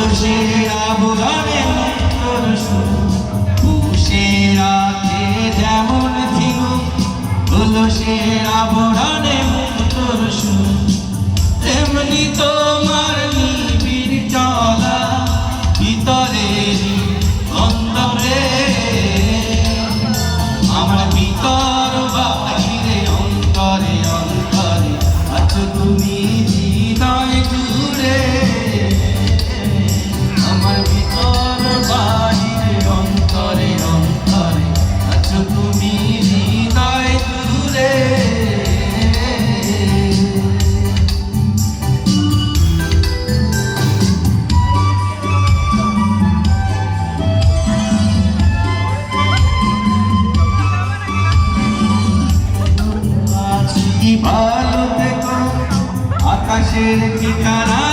তুলসীর আবরণে মুক্তর সুর পুষের রাতে যেমন ছিল তুলসীর আবরণে মুক্তর সুর তেমনি তোমার নিবিড় চলা ভিতরের অন্তরে আমার ভিতর বাহিরে অন্তরে অন্তরে আছো তুমি হৃদয় জুড়ে আমার ভিতর বাহিরে অন্তরে অন্তরে আছো তুমি হৃদয় জুড়ে ভালো থেকো আকাশের ঠিকানা